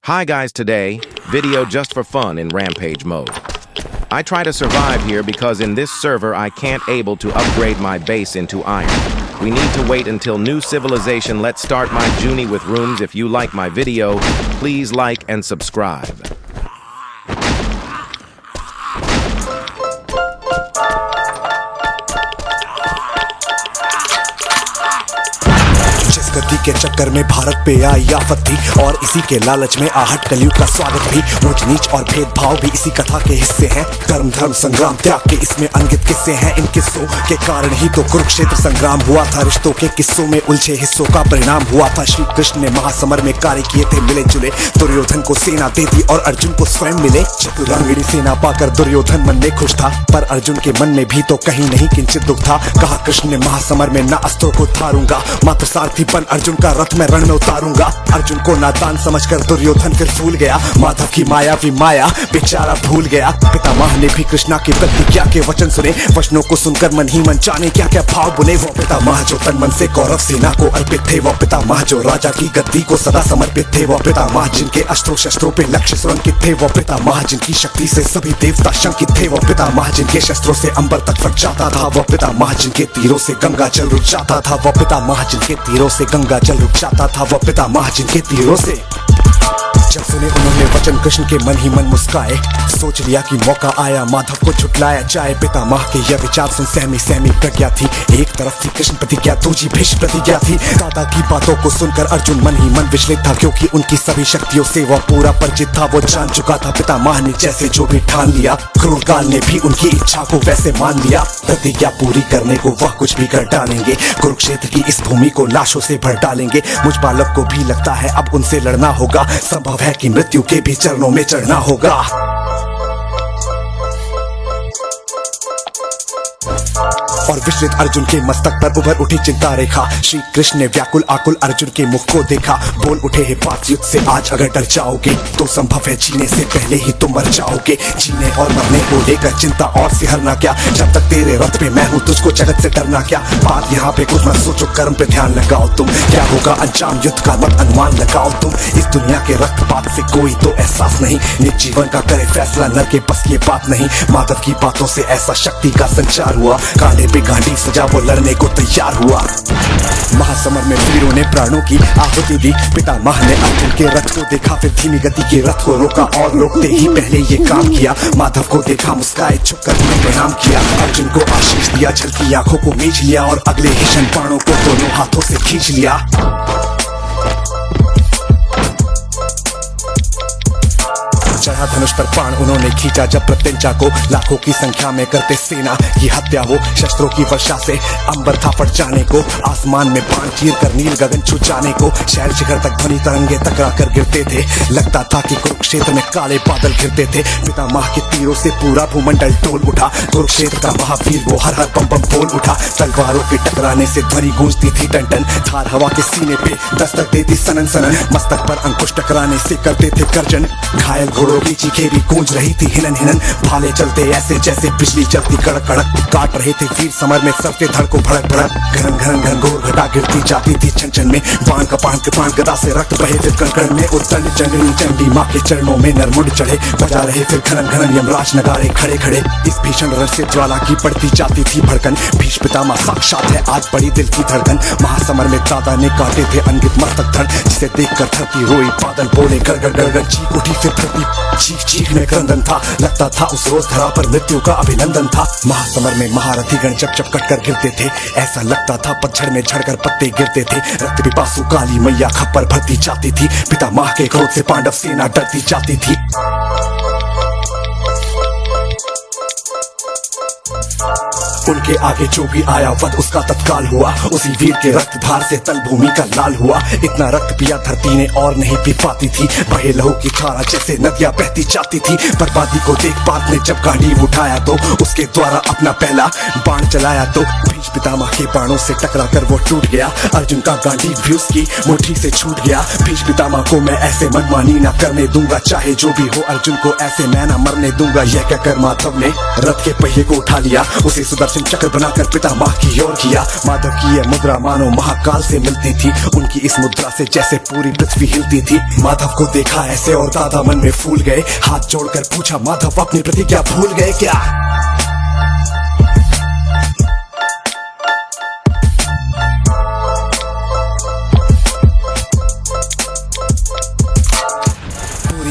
Hi guys, today, video just for fun in Rampage mode. I try to survive here because in this server I can't able to upgrade my base into iron. We need to wait until new civilization. Let's start my journey with rooms. If you like my video, please like and subscribe. गद्दी के चक्कर में भारत पे आई आफत थी और इसी के लालच में आहट कलयुग का स्वागत भी। ऊंच नीच और भेदभाव भी इसी कथा के हिस्से हैं। कर्म धर्म संग्राम त्याग के इसमें अनगिनत किस्से हैं। इन किस्सों के कारण ही तो कुरुक्षेत्र संग्राम हुआ था। रिश्तों के किस्सों में उलझे हिस्सों का परिणाम हुआ था। श्री कृष्ण ने महासमर में कार्य किए थे मिले जुले। दुर्योधन को सेना दे दी और अर्जुन को स्वयं मिले। चतुरंगिणी सेना पाकर दुर्योधन मन में खुश था, पर अर्जुन के मन में भी तो कहीं नहीं किंचित दुख था। कहा कृष्ण ने महासमर में ना अस्त्रों को थारूंगा, मात्र सारथी बन अर्जुन का रथ में रण में उतारूंगा। अर्जुन को नादान समझकर दुर्योधन फिर फूल गया। माधव की मायावी माया बेचारा भूल गया। पितामह ने भी कृष्णा की प्रतिज्ञा के वचन सुने। वचनों को सुनकर मन ही मन जाने क्या क्या भाव बुने। वो पितामह जो तन मन से कौरव सेना को अर्पित थे। वो पितामह जो राजा की गद्दी को सदा समर्पित थे। वो पितामह जिनके अस्त्रों शस्त्रों पे लक्ष्य सुरंकित थे। वो पितामह जिनकी शक्ति से सभी देवता शंकित थे। वो पितामह जिनके शस्त्रों से अंबर तक फट जाता था। वो पितामह जिनके तीरों से गंगा जल रुक जाता था। वो पितामह जिनके तीरों से गंगा जल रुक जाता था। वो पितामह जिनके तीरों से। जब सुने उन्होंने वचन कृष्ण के मन ही मन मुस्काए। सोच लिया कि मौका आया माधव को झुटलाया जाए। पितामह के यह विचार सुन सहमी सहमी प्रज्ञा थी। एक तरफ थी कृष्ण प्रतिज्ञा, दूसरी भीष्म प्रतिज्ञा थी। दादा की बातों को सुनकर अर्जुन मन ही मन विचलित था, क्योंकि उनकी सभी शक्तियों से वह पूरा परिचित था। वो जान चुका था पितामह ने जैसे जो भी ठान लिया, क्रूर काल ने भी उनकी इच्छा को वैसे मान लिया। प्रतिज्ञा पूरी करने को वह कुछ भी कर डालेंगे। कुरुक्षेत्र की इस भूमि को लाशों से भर डालेंगे। मुझ बालक को भी लगता है अब उनसे लड़ना होगा। संभव है कि मृत्यु के भी चरणों में चढ़ना होगा। और विचलित अर्जुन के मस्तक पर उभर उठी चिंता रेखा। श्री कृष्ण ने व्याकुल आकुल अर्जुन के मुख को देखा। बोल उठे हे पार्थ, युद्ध से आज अगर डर जाओगे तो संभव है जीने से पहले ही तुम मर जाओगे। जीने और मरने को लेकर चिंता और सिहरना क्या, जब तक तेरे रथ पे मैं हूँ तुझको जगत से डरना क्या। बात यहाँ पे कुछ मत सोचो, कर्म पे ध्यान लगाओ तुम। क्या होगा अंजाम युद्ध का मत अनुमान लगाओ तुम। इस दुनिया के रक्तपात से कोई तो एहसास नहीं। निज जीवन का करे फैसला नर के बस ये बात नहीं। माधव की बातों से ऐसा शक्ति का संचार हुआ। कांधे पे गांडी सजा वो लड़ने को तैयार हुआ। महासमर में वीरों ने प्राणों की आहुति दी। पितामह ने अर्जुन के रथ को देखा, फिर धीमी गति के रथ को रोका और रोकते ही पहले ये काम किया। माधव को देखा, मुस्काए, झुककर उन्हें प्रणाम किया। अर्जुन को आशीष दिया, झलकी आंखों को मीच लिया और अगले ही क्षण बाणों को दोनों हाथों से खींच लिया। चढ़ा धनुष पर बाण उन्होंने खींचा जब प्रत्यंचा को। लाखों की संख्या में करते सेना की हत्या वो। शस्त्रों की वर्षा से अंबर था फट जाने को। आसमान में बाण चीर कर नील गगन छू जाने को। शहर शिखर तक ध्वनि तरंगे टकरा कर गिरते थे। लगता था कि कुरुक्षेत्र में काले बादल घिरते थे। पितामह के तीरों से पूरा भूमंडल डोल उठा। कुरुक्षेत्र का महावीर वो हर हर बम बम बोल उठा। तलवारों के टकराने से ध्वनि गूंजती थी टन टन। थार हवा के सीने पे दस्तक देती सनन सनन। मस्तक पर अंकुश टकराने से करते थे गर्जन। घायल घोड़ों की चीखें भी गूंज रही थी हिनन हिनन। भाले चलते ऐसे जैसे बिजली चलती कड़क कड़क। काट रहे थे वीर समर में सबके धड़ को भड़क भड़क। घन घन घनघोर घटा गिरती जाती थी छन छन में। बाण का पान कृपाण गदा से रक्त बहे फिर कण कण में। उत्तल जंगली चंडी माँ के चरणों में नरमुंड चढ़े। बजा रहे फिर घनन घनन यमराज नगाड़े खड़े खड़े। इस भीषण रण से ज्वाला की पड़ती जाती थी भड़कन। भीष्म पितामह साक्षात है आज बड़ी दिल की धड़कन। महासमर में दादा ने काटे थे अनगित मस्तक धड़। जिसे देखकर धरती रोई, बादल बोले गड़ गड़ गड़ गड़। चीख उठी फिर धरती, चीख चीख में क्रंदन था। लगता था उस रोज धरा पर मृत्यु का अभिनंदन था। महासमर में महारथी गण चप चप कट कर गिरते थे। ऐसा लगता था पतझड़ में झड़कर पत्ते गिरते थे। रक्त पिपासु काली मैया खप्पर भरती जाती थी। पितामह के क्रोध से पांडव सेना डरती जाती थी। उनके आगे जो भी आया वध उसका तत्काल हुआ। उसी वीर के रक्त धार से तल भूमि का लाल हुआ। इतना रक्त पिया धरती ने और नहीं पी पाती थी। बहे लहू की धारा जैसे नदियां बहती जाती थी। बर्बादी को देख पार्थ ने जब गांडी उठाया तो उसके द्वारा अपना पहला बाण चलाया तो भीष्म पितामह के बाणों से टकरा कर वो टूट गया। अर्जुन का गांडी भी उसकी मुट्ठी से छूट गया। भीष्म पितामह को मैं ऐसे मनमानी ना करने दूंगा, चाहे जो भी हो अर्जुन को ऐसे मैं ना मरने दूंगा। यह कहकर माधव ने रथ के पहिए को उठा लिया। उसे सुदर्शन सुदर्शन चक्र बनाकर पिता माँ की ओर किया। माधव की यह मुद्रा मानो महाकाल से मिलती थी, उनकी इस मुद्रा से जैसे पूरी पृथ्वी हिलती थी। माधव को देखा ऐसे और दादा मन में फूल गए, हाथ जोड़कर पूछा माधव अपनी प्रतिज्ञा भूल गए क्या?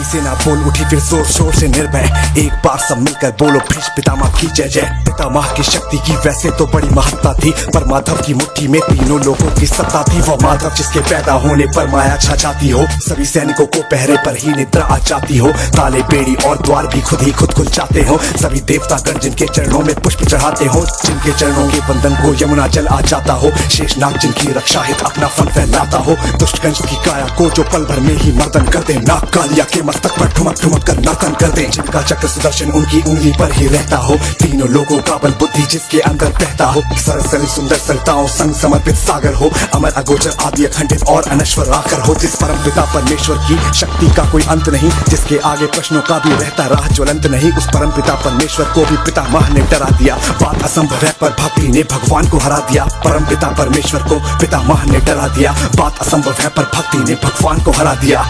सेना बोल उठी फिर जोर शोर से निर्भय, एक बार सब मिलकर बोलो भीष्म पितामह की जय जय। पितामह की शक्ति की वैसे तो बड़ी महत्ता थी, पर माधव की मुट्ठी में तीनों लोगों की सत्ता थी। वो माधव जिसके पैदा होने पर माया छा जाती हो, सभी सैनिकों को पहरे पर ही निद्रा आ जाती हो। ताले बेड़ी और द्वार भी खुद ही खुद खुल जाते हो, सभी देवतागण जिनके चरणों में पुष्प चढ़ाते हो। जिनके चरणों के बंधन को यमुना जल आ जाता हो, शेषनाग जिनकी रक्षा हित अपना फल फैलाता हो। दुष्टकंस की काया को जो पल भर में ही मर्दन कर दे, नाग कालिया के मस्तक पर ठुमक ठुमक कर नर्तन कर दे। जिनका चक्र सुदर्शन उनकी उंगली पर ही रहता हो, तीनों लोगों का बल बुद्धि जिसके अंदर बहता हो। सरल सुंदर सरताओं संग समर्पित सागर हो, अमर अगोचर आदि अखंडित और अनश्वर आकर हो। जिस परम पिता परमेश्वर की शक्ति का कोई अंत नहीं, जिसके आगे प्रश्नों का भी रहता राह ज्वलंत नहीं, उस परम पिता परमेश्वर को भी पितामह ने डरा दिया। बात असंभव है पर भक्ति ने भगवान को हरा दिया। परम पिता परमेश्वर को पितामह ने डरा दिया, बात असंभव है पर भक्ति ने भगवान को हरा दिया।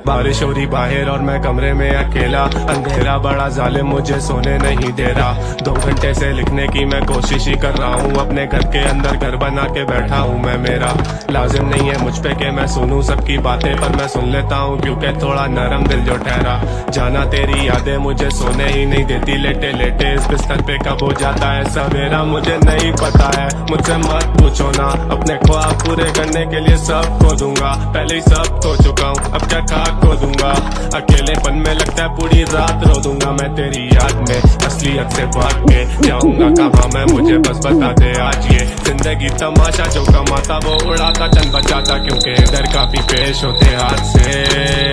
बारिश हो रही बाहर और मैं कमरे में अकेला, अंधेरा बड़ा जालिम मुझे सोने नहीं दे रहा। 2 घंटे से लिखने की मैं कोशिश ही कर रहा हूँ, अपने घर के अंदर घर बना के बैठा हूँ मैं। मेरा लाजिम नहीं है मुझ पे कि मैं सुनूं सबकी बातें, पर मैं सुन लेता हूँ क्योंकि थोड़ा नरम दिल जो ठहरा। जाना तेरी यादें मुझे सोने ही नहीं देती, लेटे लेटे इस बिस्तर पे कब हो जाता है सवेरा मुझे नहीं पता है। मुझसे मत पूछो ना, अपने ख्वाब पूरे करने के लिए सब खो दूंगा। पहले ही सब खो चुका हूँ, अब क्या खाक खो दूंगा। अकेलेपन में लगता है पूरी रात रो दूंगा मैं तेरी याद में, असलियत से भाग के जाऊंगा कहाँ मैं, मुझे बस बता दे आज। ये जिंदगी तमाशा जो कमाता वो उड़ाता टन बचाता, क्योंकि इधर काफी पेश होते हाथ से।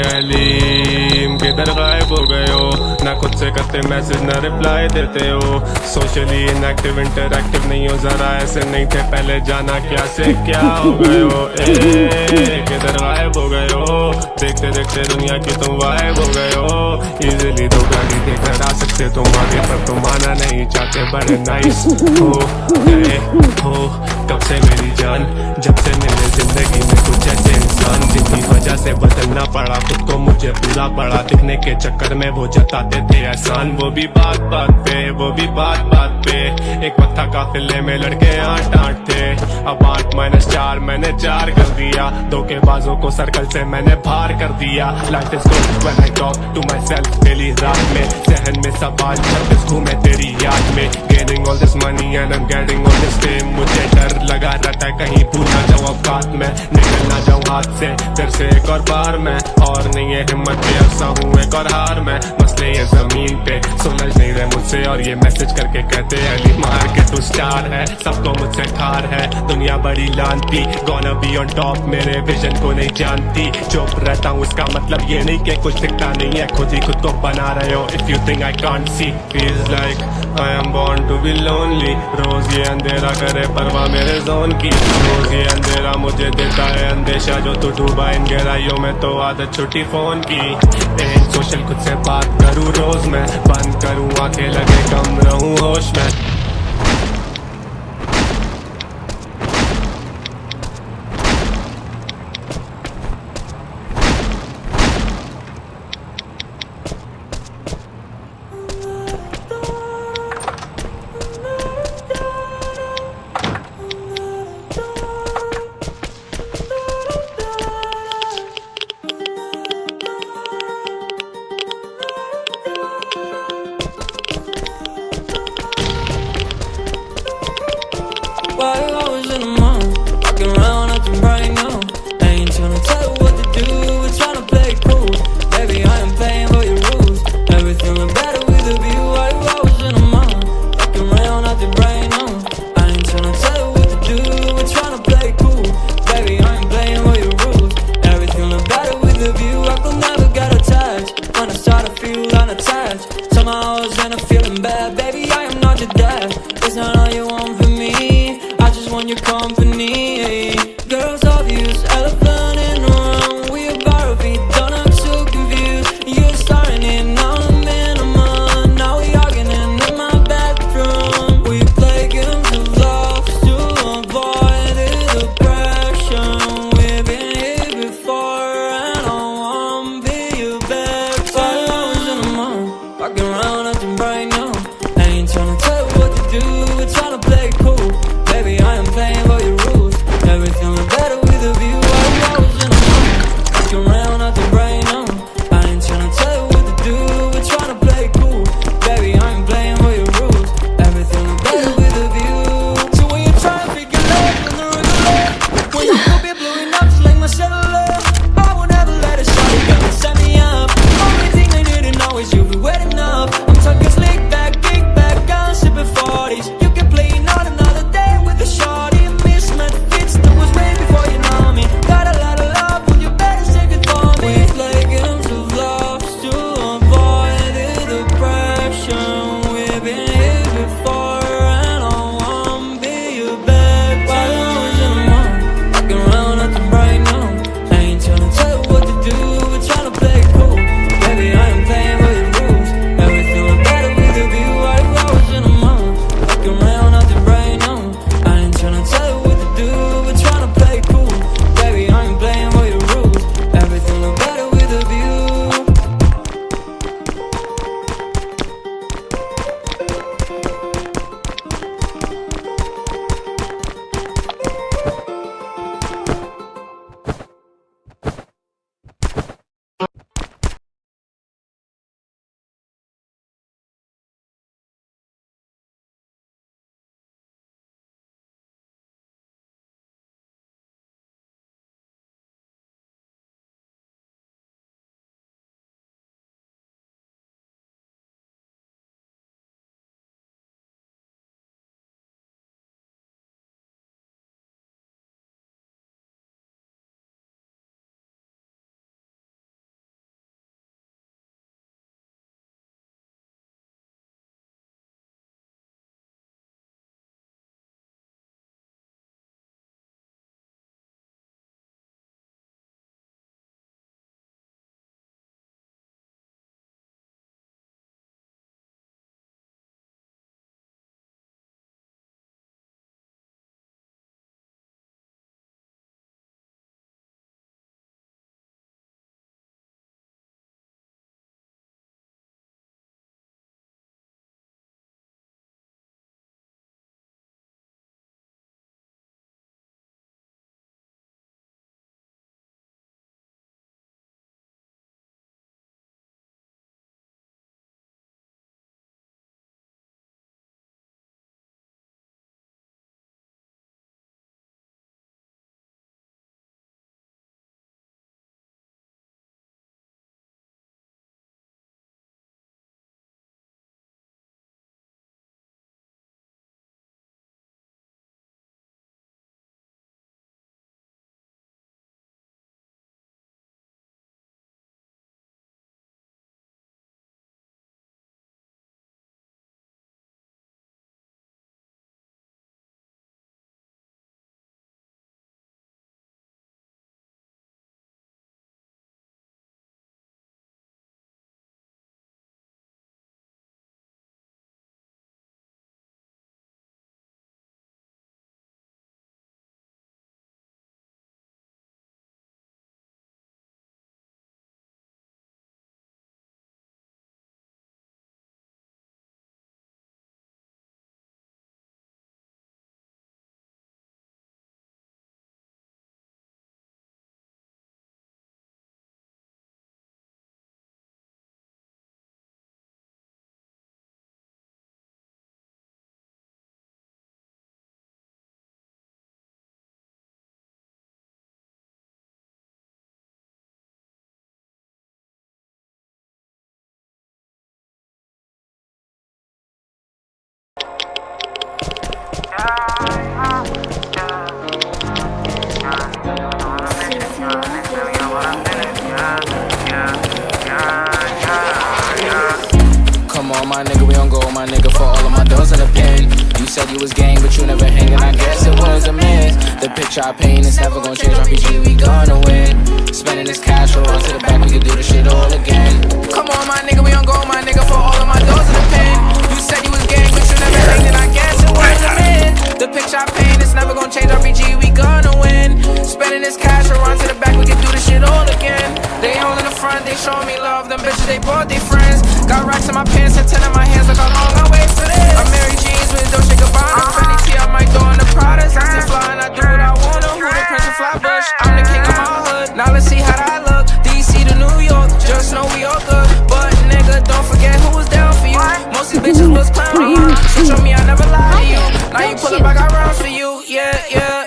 अलीम किधर गायब हो गए हो, ना खुद से करते मैसेज ना रिप्लाई देते हो। सोशली इनएक्टिव इंटरएक्टिव नहीं हो, जरा ऐसे नहीं थे पहले, जाना क्या से क्या हो गए हो। किधर गायब हो गए हो, देखते देखते दुनिया की तुम वाइब हो गए हो। इजीली 2 गाली देकर आ सकते तुम आगे, पर तुम आना नहीं चाहते। बड़े नाइस हो गए हो कब से मेरी जान, जब से मिले जिंदगी में कुछ ऐसे इंसान जिनकी वजह से बदलना पड़ा खुद को, मुझे पूरा पड़ा दिखने के चक्कर में वो जताते थे एहसान। वो भी बात बात पे, वो भी बात बात पे, एक वक्त था काफिले में लड़के 8-8 थे, अब 8-4 मैंने 4 कर दिया। धोखेबाजों को सर्कल से मैंने बाहर कर दिया। Life is good when I talk to myself daily रात में, जहन में सवाल 36 घूमे तेरी याद में। Gaining all this money and I'm getting all this fame, मुझे डर लगा रहता है कहीं भूल ना जाऊँ औकात में, निकल ना जाऊँ हाथ से फिर से एक और बार मैं। और नहीं है हिम्मत पे अफसा हूँ एक और हार मैं, मसले ये जमीन पे सुलझ नहीं रहे मुझसे, और ये मैसेज करके कहते अली मार के तू स्टार है, सबको मुझसे ठार है। दुनिया बड़ी लानती, gonna be on top, मेरे विजन को नहीं जानती। चुप रहता हूँ इसका मतलब ये नहीं कि कुछ दिखता नहीं है, खुद ही खुद को बना रहे हो। If you think I can't see, feels like I am born to be lonely। रोज ये अंधेरा करे परवाह मेरे जोन की, रोज ये अंधेरा मुझे देता है अंदेशा, जो तू डूबा इन गहराइयों में तो आदत छुट्टी फोन की। सोशल खुद से बात करूँ रोज मैं, बंद करूँ आंखें लगे कम रहूँ होश में। said you was gang, but you never hang, and I guess it was a myth. The picture I paint is never gonna change. RPG, we gonna win. Spending this cash, we'll run to the back, we can do this shit all again. Come on, my nigga, we on go, my nigga, for all of my doors in the pen. You said you was gang, but you never hang, and I guess it was a myth. The picture I paint is never gonna change. RPG, we gonna win. Spending this cash, we'll run to the back, we can do this shit all again. They all in the front, they show me love. Them bitches, they brought their friends. Got racks in my pants and 10 in my hands. Look how long I wait for this. I'm Mary Jeans with Dolce Gabbana. Fendi T, I might throw in the Pradas. I stay flying, I do what I wanna. Who the Prince of Flatbush? I'm the king of my hood. Now let's see how that look. DC to New York, just know we all good. But nigga, don't forget who was down for you. Most these bitches was clowning you. Switch on me, I never lie to you. Now you pull up, I got rounds for you. Yeah, yeah.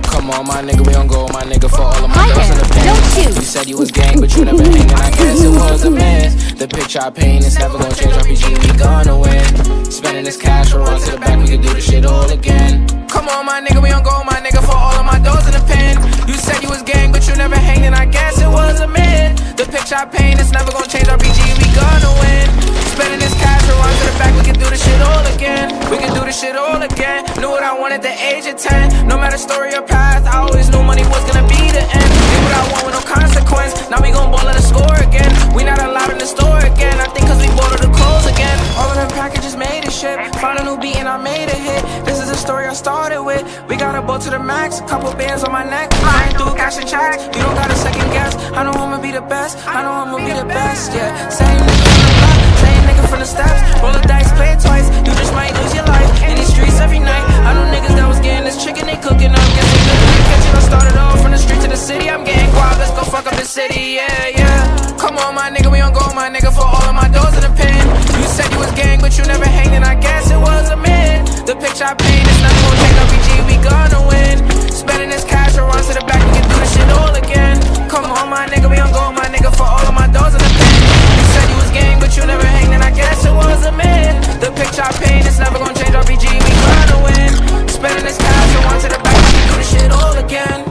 Come on, my nigga, we on go, my nigga, for all of my girls in the pen. You said you was gang, but you never hang, and I guess it was a myth. The picture I paint is never gonna change. RPG, we gonna win. Spending this cash, we'll run to the back, we can do this shit all again. Come on, my nigga, we on go, my nigga, for all of my doors in the pen. You said you was gang, but you never hang, and I guess it was a myth. The picture I paint is never gonna change. RPG, we gonna win. Spending this cash, we'll run to the back, we can do this shit all again. We can do this shit all again. Knew what I wanted at the age of 10. No matter story or path, I always knew money was gonna be the end. Did what I want with no consequence. Now we gon' ball at the score again. We not allowed in the store again. I think cause we bought all the clothes again. All of them packages made a shit. Found a new beat and I made a hit. This is the story I started with. We got a boat to the max. Couple bands on my neck. I ain't through cash and checks. You don't gotta second guess. I know I'ma be the best. I know I'ma be the best, yeah. Same nigga from the block. Same nigga from the steps. Roll the dice, play it twice. You just might lose your life. In these streets every night. I know niggas that was getting this chicken they cooking up. Guess they couldn't catch it. I started off from the street to the city. I'm getting guap. Let's go fuck up the city, yeah, yeah. Come on, my nigga, we on go, my nigga, for all of my doors in the pen. You said you was gang, but you never hang, and I guess it was a myth. The picture I paint is not gonna change. RPG, we gonna win. Spending this cash, we'll run to the back, we can do this shit all again. Come on, my nigga, we on go, my nigga, for all of my doors in the pen. You said you was gang, but you never hang, and I guess it was a myth. The picture I paint is never gonna change. RPG, we gonna win. Spending this cash, we'll run to the back, we can do this shit all again.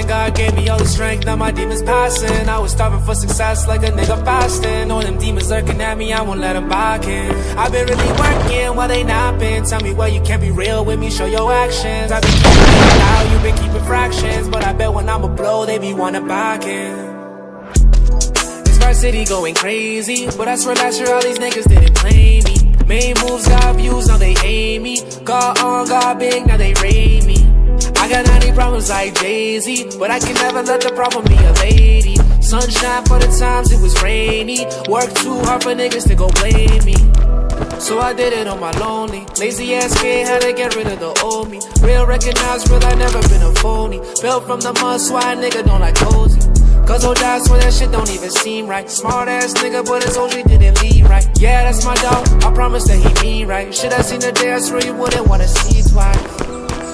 God gave me all the strength, now my demons passing. I was starving for success like a nigga fasting. All them demons lurking at me, I won't let them back in. I've been really working while they napping. Tell me why you can't be real with me, show your actions. I've been keeping it now, you been keeping fractions. But I bet when I'ma blow, they be wanna back in. This varsity going crazy, but I swear last year all these niggas didn't play me. Made moves, got views, now they hate me. Got on, got big, now they rate me. I got 90 problems like Jay-Z, but I can never let the problem be a lady. Sunshine for the times it was rainy. Work too hard for niggas to go blame me. So I did it on my lonely. Lazy ass kid had to get rid of the old me. Real recognize real, I never been a phony. Built from the mud, so I nigga don't like cozy. Cause old dad swear that shit don't even seem right. Smart ass nigga, but his OG didn't lead right. Yeah, that's my dog, I promise that he mean right. Shit I seen the day, I swear you wouldn't wanna see twice.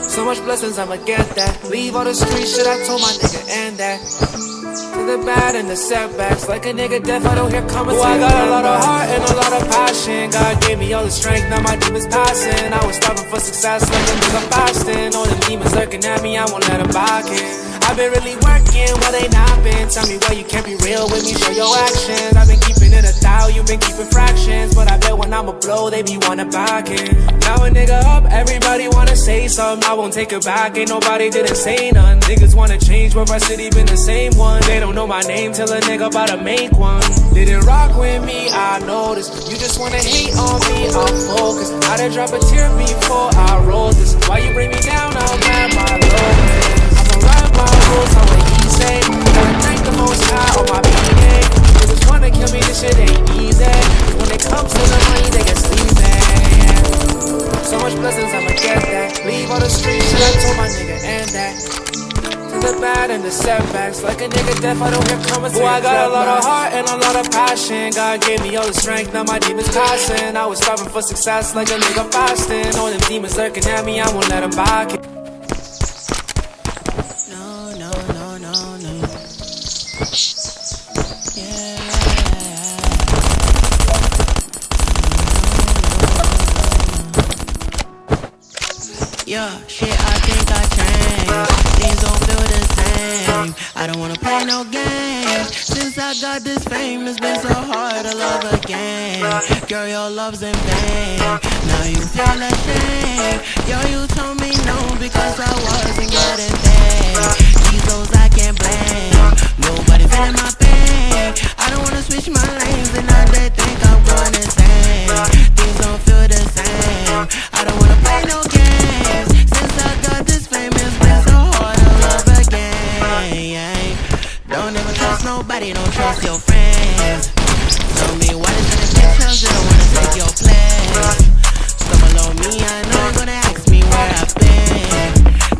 So much blessings, I'ma get that. Leave all the street shit, I told my nigga and that. To the bad and the setbacks, like a nigga death, I don't hear coming. Oh, I got a lot of heart and a lot of passion. God gave me all the strength, now my demons passing. I was starving for success, like a nigga fasting. All them demons lurking at me, I won't let them back in. I've been really working while they not been. Tell me why you can't be real with me, show your actions. I've been keeping it 1,000, you been keeping fractions. But I bet when I'ma blow, they be wanna back in. Now a nigga up, everybody wanna say something. I won't take it back, ain't nobody didn't say none. Niggas wanna change, but our city been the same one. They don't know my name till a nigga about to make one. Didn't rock with me, I noticed. You just wanna hate on me, I'm focused. I done drop a tear before I roll this. Why you bring me down, I'm at my lowest. My rules on what he say. Gotta thank the most high on my B-day. Niggas wanna kill me, this shit ain't easy. When it comes to the money, they get sleazy. Yeah. So much blessings, I'ma get that. Leave all the street shit, I told my nigga and that. To the bad and the setbacks, like a nigga death, I don't hear coming. Oh, I got a lot of heart and a lot of passion. God gave me all the strength, now my demons passing. I was starving for success, like a nigga fasting. All them demons lurking at me, I won't let them back in. Yeah, shit, I think I changed. Things don't feel the same. I don't wanna play no games. Since I got this fame, it's been so hard to love again. Girl, your love's in vain. Now you feel ashamed. Yo, you told me no because I wasn't getting there. These hoes I can't blame. Nobody feeling my pain. I don't wanna switch my lanes and now they think I'm going insane. Things don't feel the same. I don't wanna play no games. Since I got this fame, it's been so hard to love again. Don't ever trust nobody, don't trust your friends. Tell me why they sending pictures, they don't wanna take your place. Stumble on me, I know you're gonna ask me where I've been.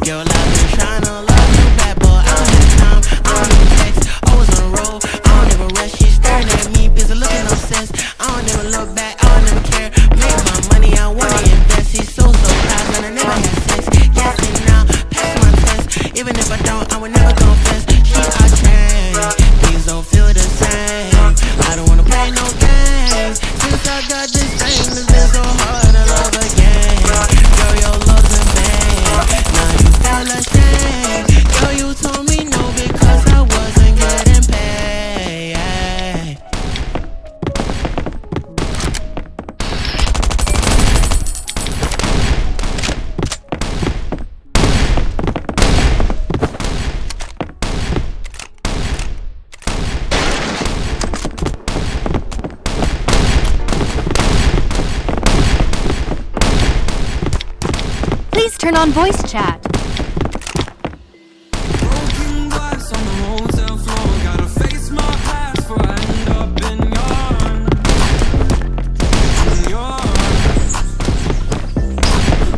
Girl, I've been trying to love you bad, but I don't have time, I don't even text. Always on the road, I don't even rest. She's staring at me, busy looking obsessed. I don't even look back, I don't even care. Make my money, I wanna invest. He's so proud, and I never had sex. Yes, and now, pass my test. Even if I don't, I would never confess. Shit, I change, things don't feel the same. I don't wanna play no games. Since I got this fame, it's been so hard to love again. Girl, your love's in vain. Now you feel ashamed. Girl, you told me no because I wasn't getting paid. Please turn on voice chat. Broken glass on the hotel floor. Gotta face my past before I end up in your arms.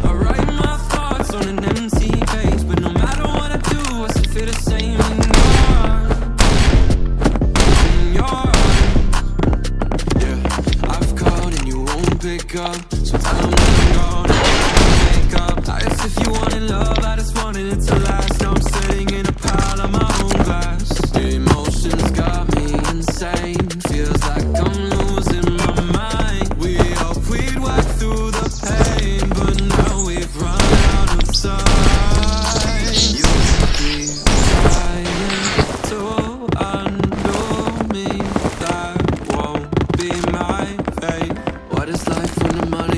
I write my thoughts on an empty page, but no matter what I do, I still feel the same in your arms. Yeah, I've called and you won't pick up. So tell them that I'm gone. As if you wanted love, I just wanted it to last. Now I'm sitting in a pile of my own glass. The emotions got me insane. Feels like I'm losing my mind. We hoped we'd work through the pain, but now we've run out of time. You keep trying to undo me. That won't be my fate. What is life when the money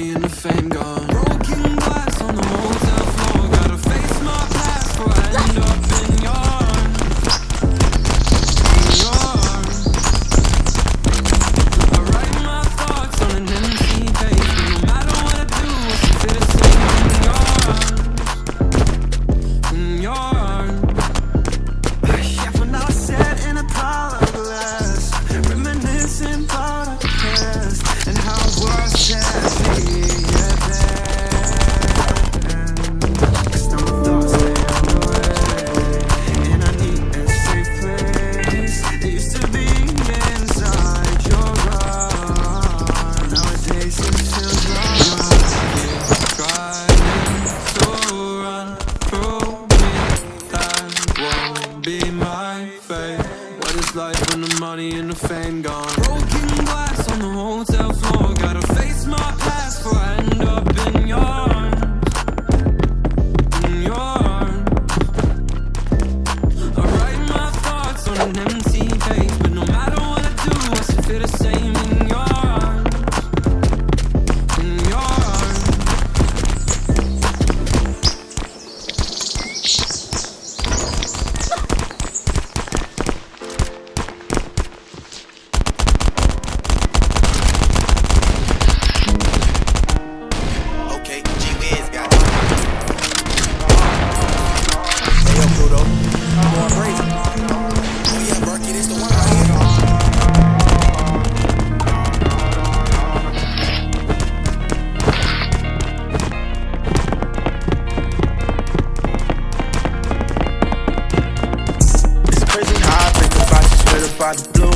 this life when the money and the fame gone. Broken glass on the hotel floor. Gotta face my past before I end up in your arms. In your arms. I write my thoughts on an empty page, but no matter what I do, I still feel the same in your arms. In your arms. Okay, G-Wiz got it. Hey, yo, Pluto. I'm going crazy. Oh, yeah, Berkey, this the one right here. It's crazy how I think about you straight up out the blue.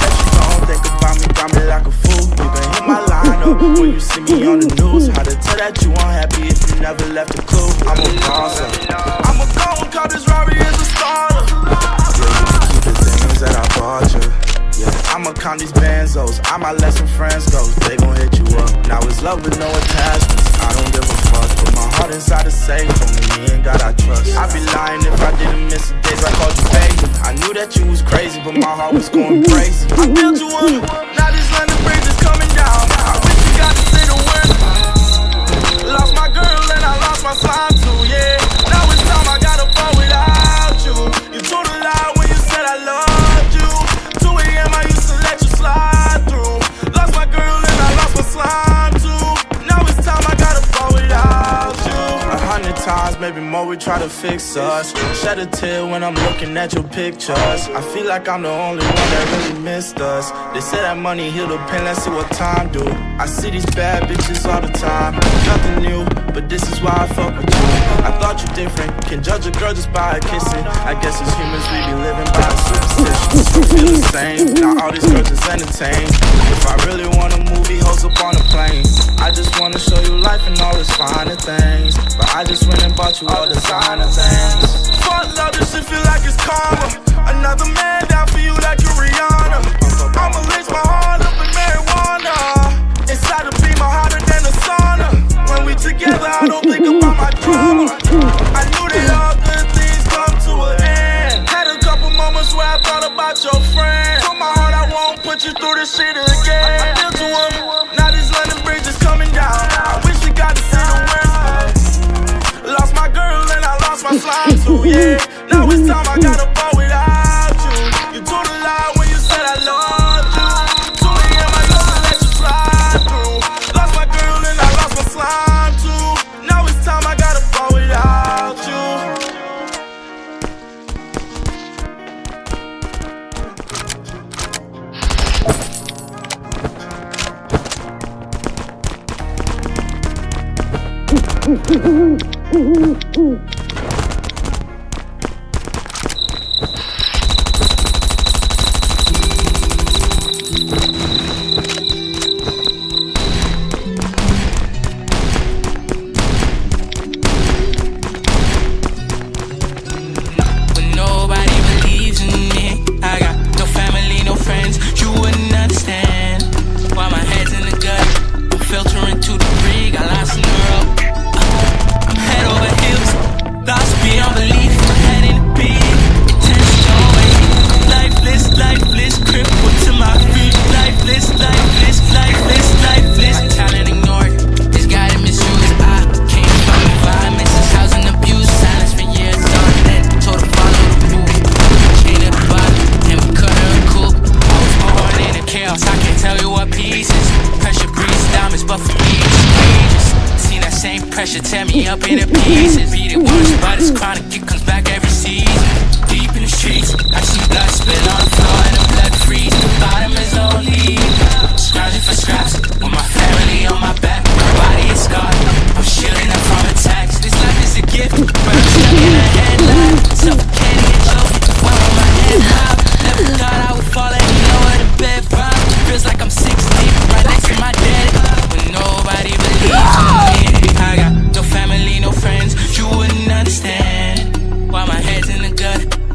That you don't think about me, got me like a fool. You can hit my line up when you see me on the news. How to tell that you unhappy if you never left a clue. I'm a boss. I'm a go and call this Rory as a starter. Yeah, you can keep the things that I bought you. Yeah, I'ma count these benzos. I might let some friends go. They gon' hit you up. Now it's love with no attachments. I don't give a fuck. Put my heart inside the safe. Only me and God I trust. I'd be lying if I didn't miss the days I called you baby. I knew that you was crazy, but my heart was going crazy. I built you up. Now this London bridge is coming down. I wish you got to say the word. Lost my girl and I lost my slime too, yeah. Now it's time I gotta fall without you. You told a lie when you said I loved you. 2 a.m. I used to let you slide through. Lost my girl and I lost my slime too. Now it's time I gotta fall without you. 100 times, maybe more, we try to fix us. Shed a tear when I'm looking at your pictures. I feel like I'm the only one that really missed us. They say that money heal the pain, let's see what time do. I see these bad bitches all the time. Nothing new, but this is why I fuck with you. I thought you different, can judge a girl just by her kissing. I guess as humans we be living by superstitions. We feel the same, now all these girls is entertained. If I really want a movie, host up on a plane. I just wanna show you life and all its finer things. But I just went and bought you all designer things. Fuck love, this shit feel like it's karma. Another man down for you like you Rihanna. I'ma lace my heart up in marijuana. Inside the beam, I'm hotter than a sauna. When we together, I don't think about my drama. I knew that all good things come to an end. Had a couple moments where I thought about your friend. Told my heart I won't put you through this shit again. I built you up, now this London bridge is coming down. I wish we got to see the worst. Lost my girl and I lost my slime too, yeah. Now it's time I gotta fall without you. You told a lie when you said I loved you. 2 a.m. I used to let you slide through. Lost my girl and I lost my slime too. Now it's time I gotta fall without you. When nobody believes in me, I got no family, no friends. You wouldn't understand why my head's in the gut. I'm filtering to the brig, I lost in the road. I'm head over heels, lost beyond belief. My head in the beat, attention always. Lifeless, crippled to my feet. Lifeless, talent ignored. This guy that misused, I came from environments, this housing abuse. Silence for years, done that. Told her follow the rule. Chain at the bottom, and we cut her a coup. I was born in the chaos, I can't tell you what pieces. Pressure breeds diamonds, but for me it's contagious. Seen that same pressure tear me up into pieces. Beat it once, but